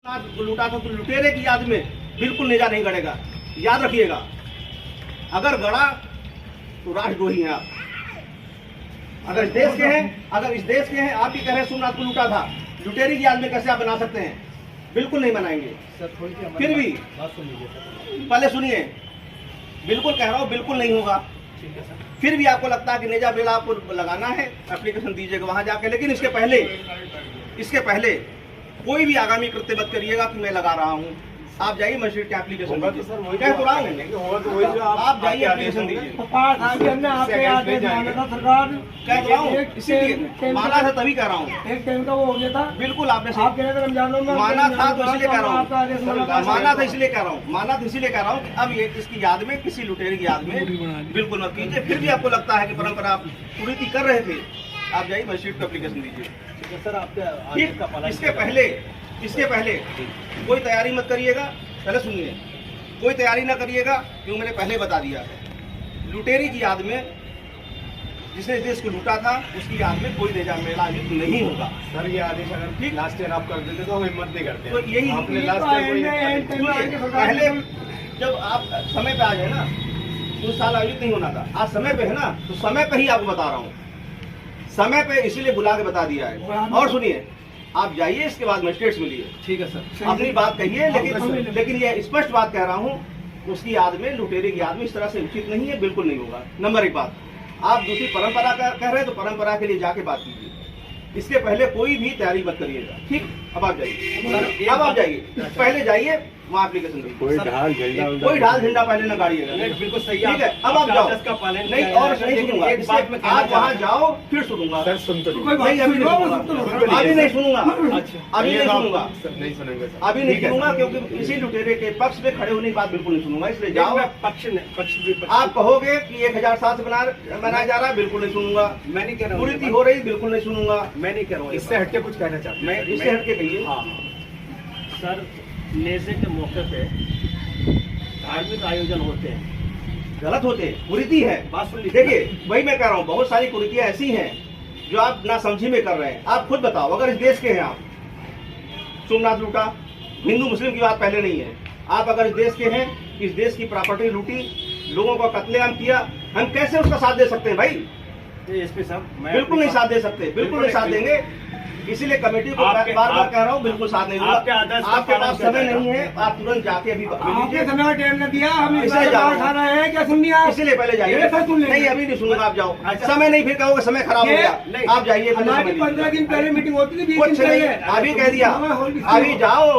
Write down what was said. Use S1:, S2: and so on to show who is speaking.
S1: लूटा था तो लुटेरे की याद में बिल्कुल नेजा नहीं गड़ेगा। याद रखिएगा, अगर गड़ा तो राष्ट्रद्रोही हैं आप। अगर इस देश के हैं, आप भी कह रहे हैं सोमनाथ को लूटा था, लुटेरे की याद में कैसे आप बना सकते हैं? बिल्कुल नहीं बनाएंगे। फिर भी पहले सुनिए, बिल्कुल कह रहा हूँ, बिल्कुल नहीं होगा। फिर भी आपको लगता है कि नेजा बेड़ा आपको लगाना है, एप्लीकेशन दीजिएगा वहां जाके। लेकिन इसके पहले कोई भी आगामी कृत्य मत करिएगा कि मैं लगा रहा हूँ। आप जाइए मजिस्ट्रेट के एप्लीकेशन दीजिए। कह तो रहा हूँ, आप जाइए एप्लीकेशन दीजिए। कह तो रहा हूँ, इसीलिए माना था तभी कह रहा हूँ।
S2: एक टाइम का वो हो गया था।
S1: बिल्कुल आपने
S2: आप कह रहे थे रमजानों में
S1: माना था तो इसलिए कह रहा हूँ, माना था इसलिए कह रहा हूँ कि अब ये इसकी याद में, किसी लुटेरे की याद में बिल्कुल मत कीजिए। फिर भी आपको लगता है कि परंपरा आप कुरीति कर रहे थे, आप जाइए मजिस्ट्रेट को एप्लीकेशन दीजिए।
S3: सर आपके
S1: इसके पहले कोई तैयारी मत करिएगा। पहले सुनिए, कोई तैयारी ना करिएगा, क्योंकि मैंने पहले बता दिया है। लुटेरी की याद में, जिसने देश को लूटा था, उसकी याद में कोई नेजा मेला आयोजित नहीं होगा।
S3: सर ये आदेश अगर ठीक लास्ट ईयर आप कर देते तो हम हिम्मत नहीं करते।
S1: तो यही
S3: आपने लास्ट ईयर
S1: पहले जब आप समय पे आ जाए ना, उस साल आयोजित नहीं होना था। आज समय पे है ना, तो समय पे ही आपको बता रहा हूँ, समय पे इसीलिए बुला के बता दिया है। और सुनिए, आप जाइए, इसके बाद मजिस्ट्रेट से मिलिए।
S3: ठीक है सर,
S1: अपनी बात कहिए, लेकिन ये स्पष्ट बात कह रहा हूँ, उसकी याद में, लुटेरे की याद में इस तरह से उचित नहीं है, बिल्कुल नहीं होगा। नंबर एक बात। आप दूसरी परंपरा कह रहे हैं तो परंपरा के लिए जाके बात कीजिए। इसके पहले कोई भी तैयारी मत करिएगा, ठीक? अब आप जाइए, अब आप जाइए, पहले जाइए वहाँ एप्लीकेशन दीजिए। कोई ढाल झंडा पहले न गाड़िएगा।
S3: बिल्कुल सही
S1: ठीक है, अब आप जाओ।
S3: का पालन
S1: नहीं और नहीं सुनूंगा, आप वहाँ जाओ फिर सुनूंगा।
S3: सर सुन तो
S1: नहीं, अभी नहीं सुनूंगा, अभी नहीं सुनूंगा,
S3: अच्छा
S1: अभी नहीं सुनूंगा,
S3: नहीं सुनेंगे सर,
S1: अभी नहीं सुनूंगा, क्योंकि इसी लुटेरे के पक्ष में खड़े होने की बात बिल्कुल नहीं सुनूंगा। इसलिए जाओ।
S3: पक्ष
S1: आप कहोगे कि 1007 से बनाया जा रहा है, बिल्कुल नहीं सुनूंगा।
S3: मैं नहीं कह रहा
S1: कुरीति हो रही, बिल्कुल नहीं सुनूंगा।
S3: मैं नहीं कह रहा हूँ, इससे हटके कुछ कहना चाहता हूँ।
S1: मैं इससे हटके कहिए।
S3: हाँ
S4: सर, नेज़े के मौके पे धार्मिक आयोजन होते हैं,
S1: गलत होते हैं, कुरीति है।
S4: बात सुन लीजिए।
S1: देखिए, वही मैं कह रहा हूँ, बहुत सारी कुरीतियां ऐसी हैं जो आप ना समझी में कर रहे हैं। आप खुद बताओ, अगर इस देश के हैं आप, सोमनाथ लूटा, हिंदू मुस्लिम की बात पहले नहीं है। आप अगर इस देश के हैं, इस देश की प्रॉपर्टी लूटी, लोगों का कत्लेआम किया, हम कैसे उसका साथ दे सकते हैं भाई?
S4: एसपी साहब,
S1: बिल्कुल नहीं साथ दे सकते, बिल्कुल नहीं साथ देंगे। इसीलिए कमेटी को बार बार कह रहा हूँ, बिल्कुल साथ नहीं दूंगा। आपके पास समय नहीं है, आप तुरंत जाके अभी
S2: आपके समय में टाइम न दिया, हम
S1: इसलिए जा
S2: खा रहे हैं, क्या सुन लिया?
S1: इसीलिए पहले जाइए। नहीं, अभी नहीं सुनूंगा, आप जाओ। समय नहीं, फिर कहोगे समय खराब हो गया। आप जाइए,
S2: हमारी 15 दिन पहले मीटिंग होती थी, 20 दिन
S1: कुछ नहीं,
S2: पहले।
S1: अभी कह दिया, अभी जाओ।